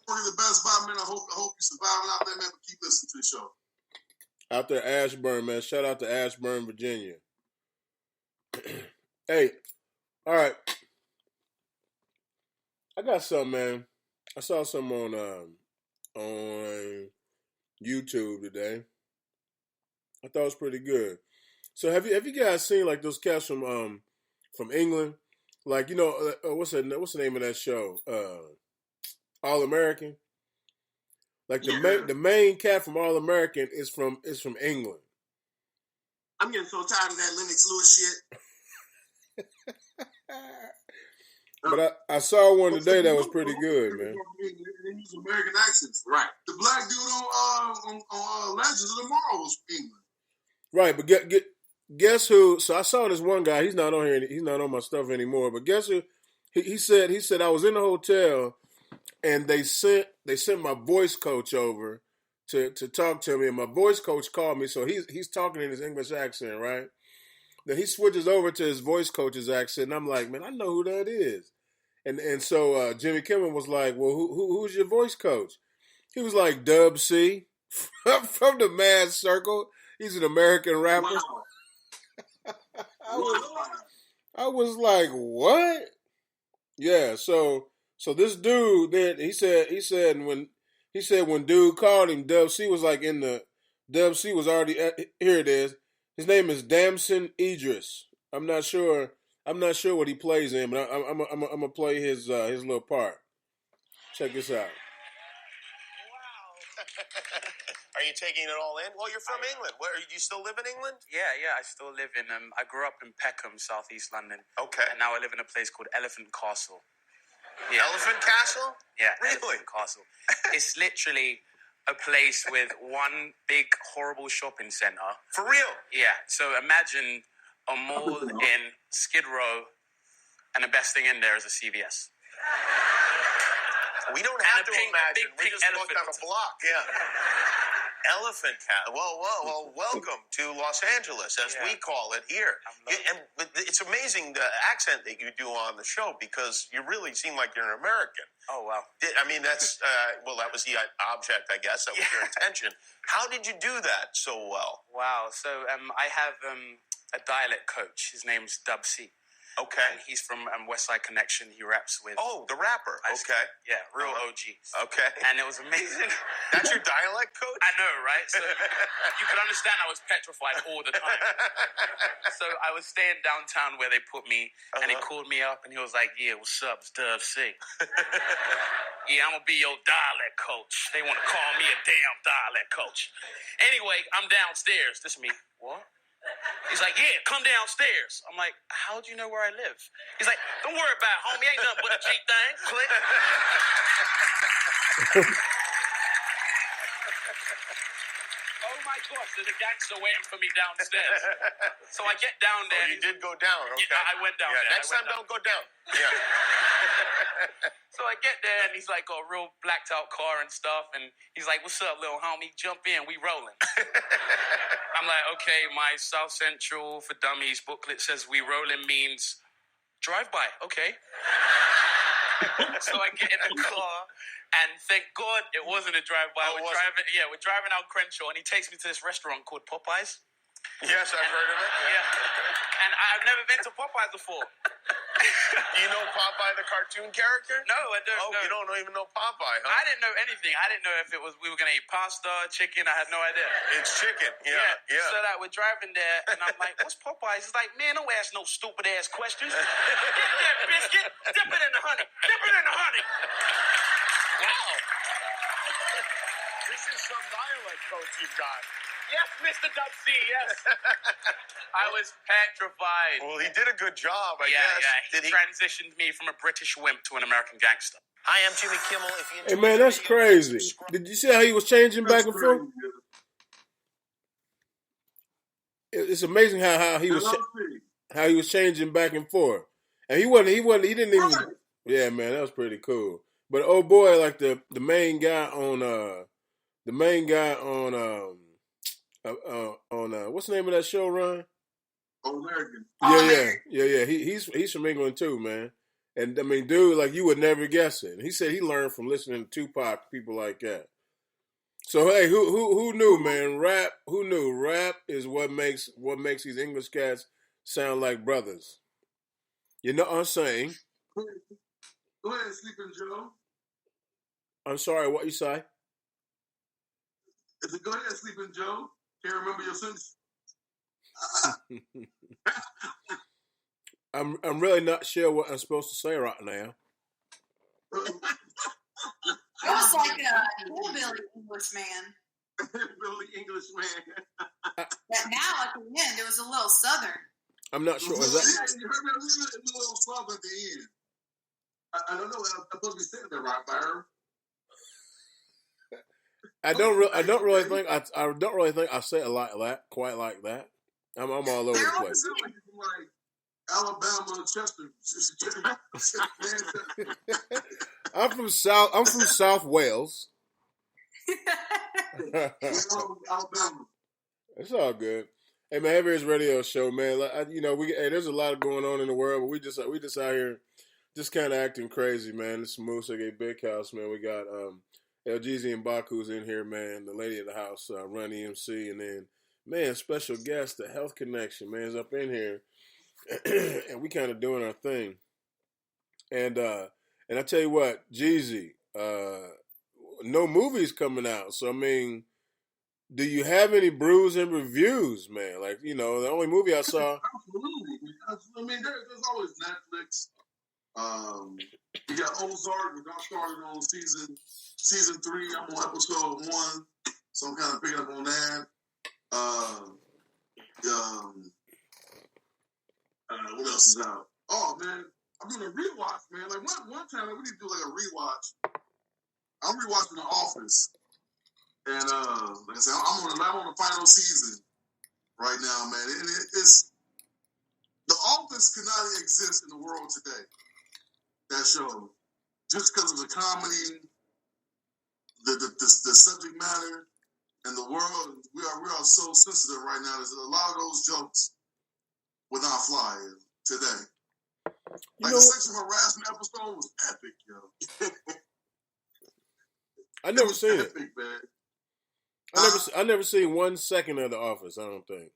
working the Best Buy, man. I hope you're surviving out there, man. But keep listening to the show. Out there, Ashburn, man. Shout out to Ashburn, Virginia. Hey, all right. I got some, man. I saw some on YouTube today. I thought it was pretty good. So have you guys seen like those cats from England? Like what's the name of that show? All American. Like the main cat from All American is from England. I'm getting so tired of that Lennox Lewis shit. But I saw one today that was pretty good, man. They use American accents, right? The black dude on Legends of Tomorrow was from England, right? But guess who? So I saw this one guy. He's not on here. He's not on my stuff anymore. But guess who? He said I was in the hotel and they sent my voice coach over to talk to me, and my voice coach called me. So he's talking in his English accent, right? Then he switches over to his voice coach's accent, and I'm like, man, I know who that is. And so Jimmy Kimmel was like, well, who's your voice coach? He was like, Dub C from the Mad Circle. He's an American rapper. Wow. I was like, what? Yeah. So this dude then he said when dude called him, Dub C was like Dub C was already here. It is. His name is Damson Idris. I'm not sure what he plays in, but I'm gonna play his little part. Check this out. Wow. Are you taking it all in? Well, you're from England. Do you still live in England? Yeah, I still live in. I grew up in Peckham, southeast London. Okay. And now I live in a place called Elephant Castle. Yeah. Elephant Castle? Yeah, really? Elephant Castle. It's literally a place with one big horrible shopping centre. For real? Yeah. So imagine a mall in Skid Row, and the best thing in there is a CVS. We don't have to imagine. We just looked on a block. Yeah. Elephant Castle. Well, welcome to Los Angeles, as we call it here. But it's amazing the accent that you do on the show, because you really seem like you're an American. Oh, wow. I mean, that's, that was the object, I guess. That was your intention. How did you do that so well? Wow. So I have a dialect coach. His name's Dub C. Okay. And he's from West Side Connection. He raps with... Oh, the rapper. Okay. Yeah, real OG. Okay. And it was amazing. That's your dialect coach? I know, right? So you can understand I was petrified all the time. So I was staying downtown where they put me, and he called me up, and he was like, yeah, what's up? It's Dub C. Yeah, I'm going to be your dialect coach. They want to call me a damn dialect coach. Anyway, I'm downstairs. This is me. What? He's like, yeah, come downstairs. I'm like, how do you know where I live? He's like, don't worry about it, homie. Ain't nothing but a G thing. Click. Oh my gosh, there's a gangster waiting for me downstairs. So I get down there. Oh, you did go down, okay. Yeah, I went down there. Next time, don't go down. Yeah. So I get there, and he's like got a real blacked out car and stuff, and he's like, what's up, little homie? Jump in, we rolling. I'm like, okay, my South Central for Dummies booklet says we rolling means drive by, okay. So I get in the car, and thank God it wasn't a drive-by. We're driving out Crenshaw, and he takes me to this restaurant called Popeyes. Yes, I've heard of it. Yeah. And I've never been to Popeyes before. You know Popeye the cartoon character? No, I don't. Oh, you don't even know Popeye, huh? I didn't know anything. I didn't know if it was we were going to eat pasta, chicken. I had no idea. It's chicken. Yeah. So that we're driving there, and I'm like, what's Popeyes? He's like, man, don't ask no stupid-ass questions. Get that biscuit, dip it in the honey. Dip it in the honey. Wow. This is some dialect coach you've got. Yes, Mr. Dub C, yes. I was petrified. Well, he did a good job, I guess. Yeah. He transitioned me from a British wimp to an American gangster. Hi, I'm Jimmy Kimmel. If you hey, man, that's crazy. Did you see how he was changing back and forth? It's amazing how he was changing back and forth. And he didn't even. Yeah, man, that was pretty cool. But oh boy, like the main guy on what's the name of that show, Ron? All American. Yeah. He's from England too, man. And I mean, dude, like you would never guess it. And he said he learned from listening to Tupac, people like that. So hey, who knew, man? Rap. Who knew? Rap is what makes these English cats sound like brothers. You know what I'm saying? Go ahead, Sleeping Joe. I'm sorry. What you say? Go ahead, Sleeping Joe. Can't remember your sentence. I'm really not sure what I'm supposed to say right now. It was like a hillbilly English man. Hillbilly English man. That now at the end, it was a little southern. I'm not sure. Is that? You heard me a little slump at the end. I don't know. I'm supposed to be saying that right, Byron. I don't really think I say a lot like quite like that. I'm all over the place. Like Alabama, Chester. I'm from South Wales. Alabama. It's all good. Hey man, Heavy Hits Radio Show, man. There's a lot going on in the world, but we just out here just kind of acting crazy, man. This is Moose at Big House, man. We got LGZ and Baku's in here, man. The lady of the house, Run EMC, and then man, special guest, the Health Connection, man, is up in here, and we kind of doing our thing. And I tell you what, Jeezy, no movies coming out, so I mean. Do you have any brews and reviews, man? Like, the only movie I saw. Absolutely. I mean, there's always Netflix. You got Ozark, which I started on season 3. I'm on episode 1, so I'm kind of picking up on that. What else is out? Oh man, I'm doing a rewatch, man. Like one time, we need to do like a rewatch. I'm rewatching The Office. And like I said, I'm on the final season right now, man. It's The Office cannot exist in the world today. That show, just because of the comedy, the subject matter, and the world, we are so sensitive right now. There's a lot of those jokes will not fly today. Like the sexual harassment episode was epic, yo. I never seen it. Epic, man. I never seen 1 second of The Office. I don't think.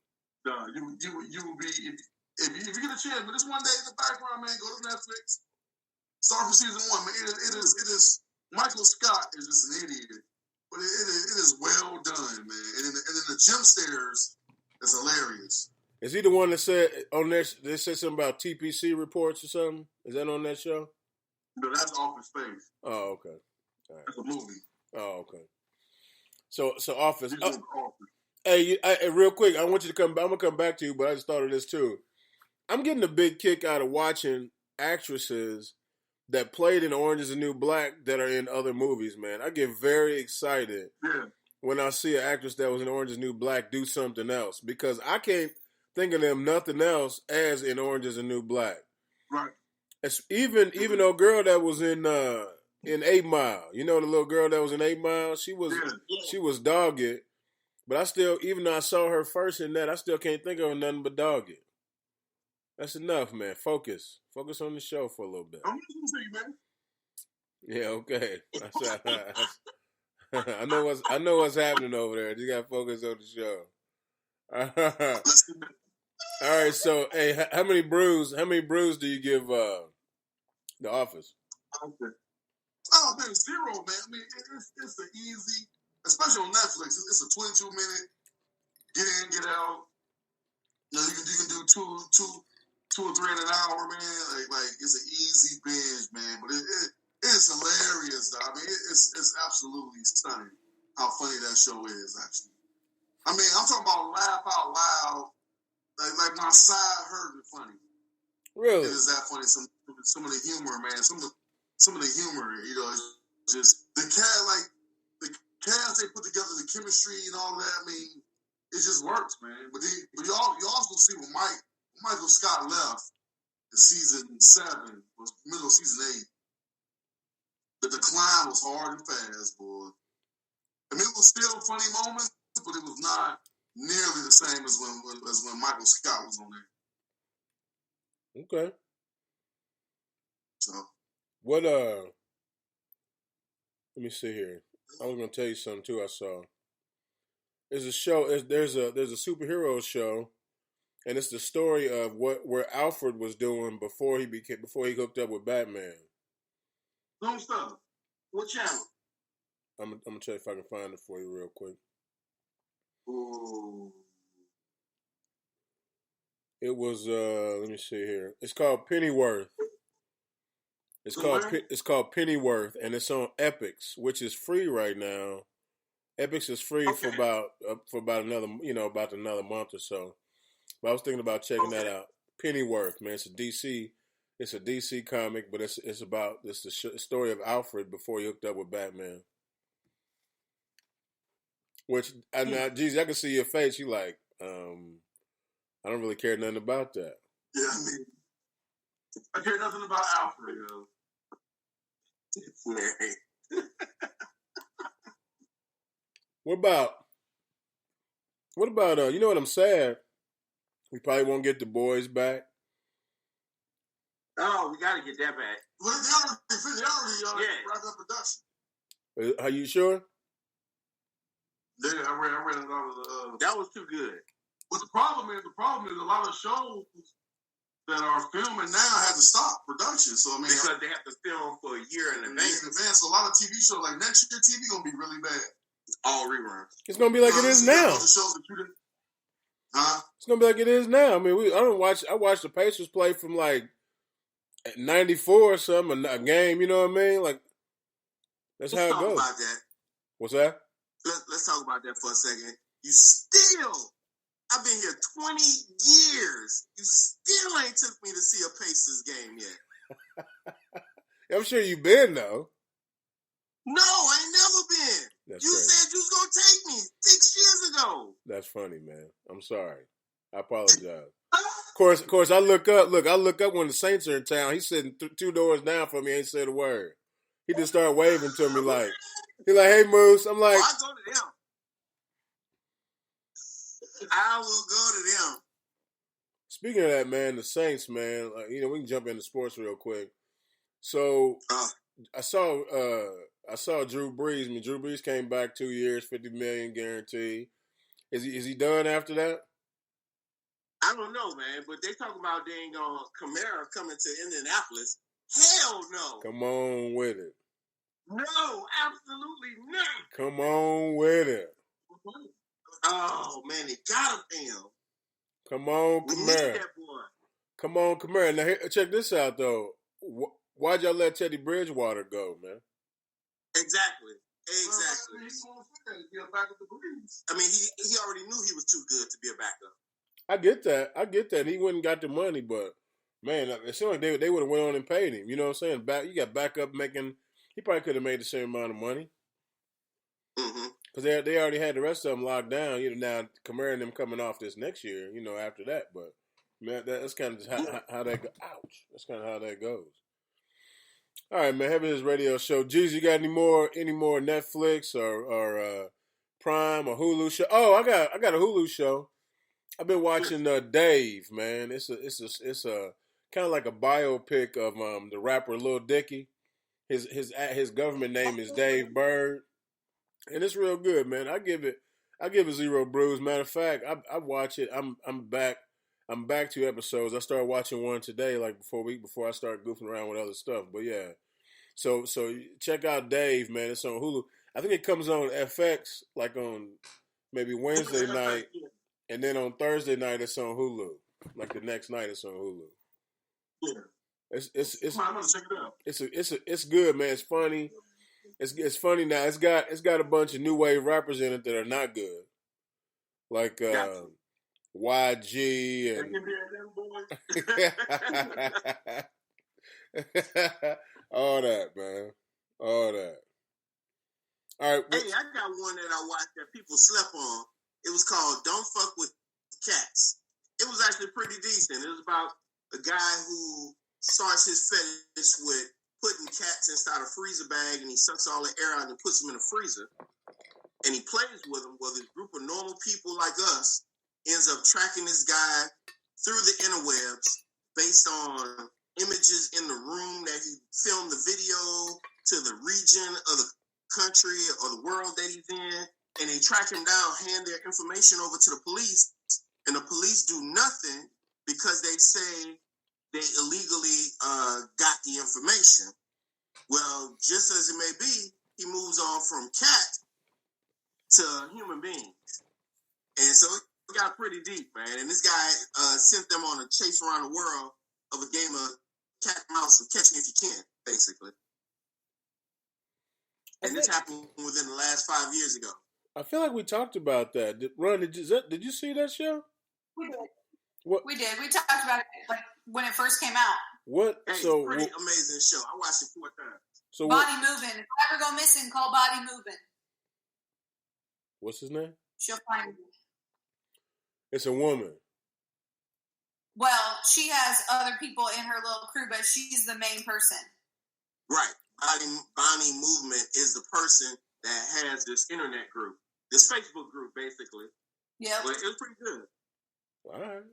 No, you will be if you get a chance. But this one day in the background, man, go to Netflix. Start from season 1, man. It is Michael Scott is just an idiot, but it is well done, man. And then the gym stairs is hilarious. Is he the one that said on there? They said something about TPC reports or something. Is that on that show? No, that's Office Space. Oh, okay. All right. That's a movie. Oh, okay. So Office. Hey, real quick, I want you to come. I'm gonna come back to you, but I just thought of this too. I'm getting a big kick out of watching actresses that played in Orange Is the New Black that are in other movies. Man, I get very excited when I see an actress that was in Orange Is the New Black do something else because I can't think of them nothing else as in Orange Is the New Black. Right. It's even though girl that was in 8 Mile, the little girl that was in 8 Mile, she was dogged, but I still, even though I saw her first in that, I still can't think of nothing but dogged. That's enough, man. Focus on the show for a little bit. I'm listening to you, man. Yeah, okay. I know what's happening over there. You got to focus on the show. All right, so hey, how many brews do you give The Office? Okay. Oh, man, 0, man. I mean, it's an easy, especially on Netflix. It's a 22-minute get in, get out. You can do two or 3 in an hour, man. Like it's an easy binge, man. But it is hilarious, though. I mean, it's absolutely stunning how funny that show is. Actually, I mean, I'm talking about laugh out loud. Like my side hurt and funny. Really? It is that funny. Some of the humor, man. Some of the humor, it's just the cast they put together, the chemistry and all that. I mean, it just works, man. But you also see when Michael Scott left in season 7, was middle of season 8. The decline was hard and fast, boy. I mean, it was still funny moments, but it was not nearly the same as when Michael Scott was on there. Okay. So what let me see here. I was gonna tell you something too. I saw. There's a show. There's a superhero show, and it's the story of where Alfred was doing before he hooked up with Batman. Don't stop. What channel? I'm gonna try if I can find it for you real quick. Ooh. It was let me see here. It's called Pennyworth. It's called Pennyworth, and it's on Epix, which is free right now. Epix is free for about another month or so. But I was thinking about checking that out. Pennyworth, man, it's a DC comic, but it's the story of Alfred before he hooked up with Batman. Which now, geez, I can see your face. You like, I don't really care nothing about that. Yeah, I mean, I care nothing about Alfred. What about you know what I'm sad? We probably won't get the boys back. Oh, we got to get that back. Well, they already wrapped up production. Are you sure? Yeah, I read a lot of that was too good. But the problem is a lot of shows that are filming now have to stop production. So I mean, because they have to film for a year in advance. So a lot of TV shows like next year, TV gonna be really bad. It's all reruns. It's gonna be like it is now. It's gonna be like it is now. I mean, I watched the Pacers play from like 94 or something, a game. You know what I mean? Like that's how it goes. About that. What's that? Let's talk about that for a second. I've been here 20 years. You still ain't took me to see a Pacers game yet. I'm sure you've been though. No, I ain't never been. That's you crazy. said you was gonna take me 6 years ago. That's funny, man. I'm sorry. I apologize. Of course. I look up when the Saints are in town. He's sitting 2 doors down from me. Ain't said a word. He just started waving to me like, "Hey, Moose." I'm like, I go to them. I will go to them. Speaking of that, man, the Saints, man. We can jump into sports real quick. So I saw Drew Brees. I mean, Drew Brees came back 2 years, $50 million guaranteed. Is he done after that? I don't know, man. But they talk about dang on Kamara coming to Indianapolis. Hell no. Come on with it. No, absolutely not. Come on with it. Oh man, they gotta pay him. Come on, We Kamara. need that boy. Come on, Kamara. Now check this out though. Why'd y'all let Teddy Bridgewater go, man? Exactly. I mean, he already knew he was too good to be a backup. I get that. He wouldn't have got the money, but man, it seemed like they would have went on and paid him. You know what I'm saying? You got backup making. He probably could have made the same amount of money. Because they already had the rest of them locked down. Now Kamara and them coming off this next year. After that, but man, that's kind of how that goes. Ouch! That's kind of how that goes. All right, man. Having this radio show. Jeez, you got any more Netflix or Prime or Hulu show? Oh, I got a Hulu show. I've been watching Dave, man. It's a kind of like a biopic of the rapper Lil Dicky. His government name is Dave Bird, and it's real good, man. I give it 0 brews. Matter of fact, I watch it. I'm back 2 episodes. I started watching one today, like before I start goofing around with other stuff. But yeah, so check out Dave, man. It's on Hulu. I think it comes on FX like on maybe Wednesday night, and then on Thursday night it's on Hulu. Like the next night it's on Hulu. Yeah. I'm gonna check it out. It's good, man. It's funny. It's funny now. It's got a bunch of new wave rappers in it that are not good, like YG and all that, man. All that. All right. Hey, I got one that I watched that people slept on. It was called "Don't Fuck with Cats." It was actually pretty decent. It was about a guy who starts his fetish with putting cats inside a freezer bag, and he sucks all the air out and puts them in a freezer. And he plays with them. Well, this group of normal people like us ends up tracking this guy through the interwebs based on images in the room that he filmed the video, to the region of the country or the world that he's in, and they track him down, hand their information over to the police, and the police do nothing because they say they illegally got the information. Well, just as it may be, he moves on from cat to human beings. And so it got pretty deep, man. And this guy sent them on a chase around the world of a game of cat and mouse of catching if you can, basically. And this happened within the last 5 years ago. I feel like we talked about that. Ron, did you see that show? We did. What? We did. We talked about it like when it first came out. What? Hey, So it's a pretty amazing show. I watched it 4 times. So Body Moving. If I ever go missing, call Body Moving. What's his name? She'll find me. It's a woman. Well, she has other people in her little crew, but she's the main person. Right. Bonnie Movement is the person that has this internet group, this Facebook group, basically. Yeah. But it was pretty good. All right.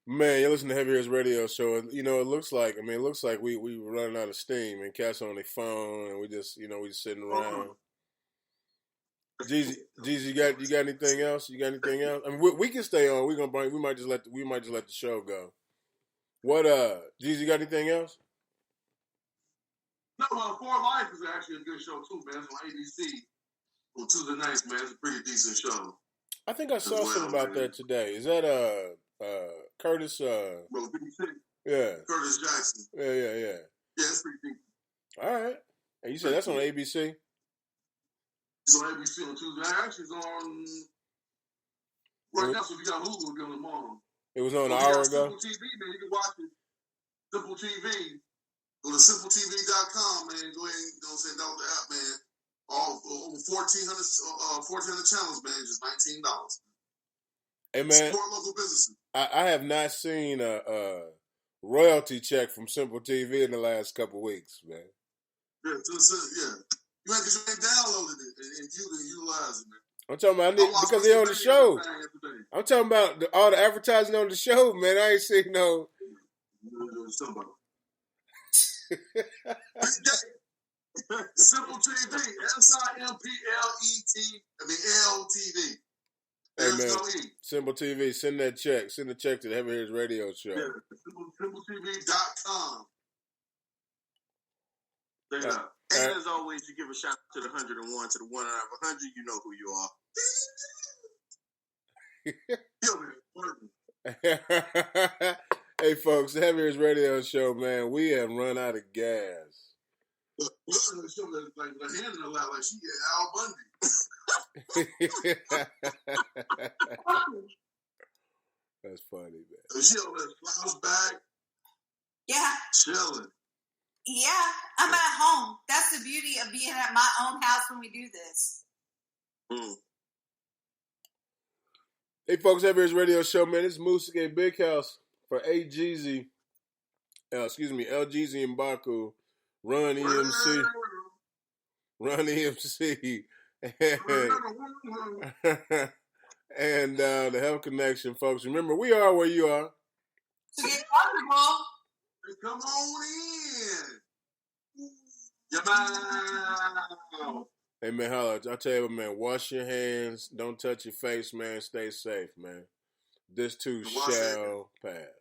Man, you listen to Heavy Hitters Radio Show, and it looks like we were running out of steam, and cats on their phone, and we just sitting around. Jeezy, you got anything else? I mean, we can stay on. We might just let the show go. What Jeezy, you got anything else? No, For Life is actually a good show too, man. It's on ABC on Tuesday nights, man. It's a pretty decent show. I think I saw something about that today. Is that Curtis? Well, 56. Yeah. Curtis Jackson. Yeah. Yeah, it's pretty decent. All right. And you said that's on ABC? It's on ABC on Tuesday. Actually, it's on right now. So if you got Hulu, it'll be on tomorrow. It was on an If hour you got ago. Simple TV, man, you can watch it. Simple TV. Go to simpletv.com, man. Go ahead and download the app, man. All over 1,400 channels, man. Just $19. Hey, man. Support local businesses. I have not seen a royalty check from Simple TV in the last couple weeks, man. Yeah. You ain't downloaded it and you can utilize it, man. I'm talking about because they on the show. I'm talking about all the advertising on the show, man. I ain't seen no. Somebody. Simple TV, LTV. Hey, man, Simple TV, send that check. Send the check to the Heavy Hitters Radio Show. Yeah, simpletv.com. And as always, you give a shout out to the 101, to the 1 out of 100. You know who you are. Hey, folks, the Heavy Hitters Radio Show, man, we have run out of gas. Look at the show like handing a lot like she Al Bundy. That's funny, man. She over there, flowers back. Yeah. Chilling. Yeah, I'm at home. That's the beauty of being at my own house when we do this. Hey, folks, Heavy Hitters Radio Show, man. This is Moosey Big House for LGZ and Baku, Run EMC, and the Health Connection, folks. Remember, we are where you are. To get comfortable. Come on in. Your mouth. Hey, man, holla. I tell you, man, wash your hands. Don't touch your face, man. Stay safe, man. This too shall pass.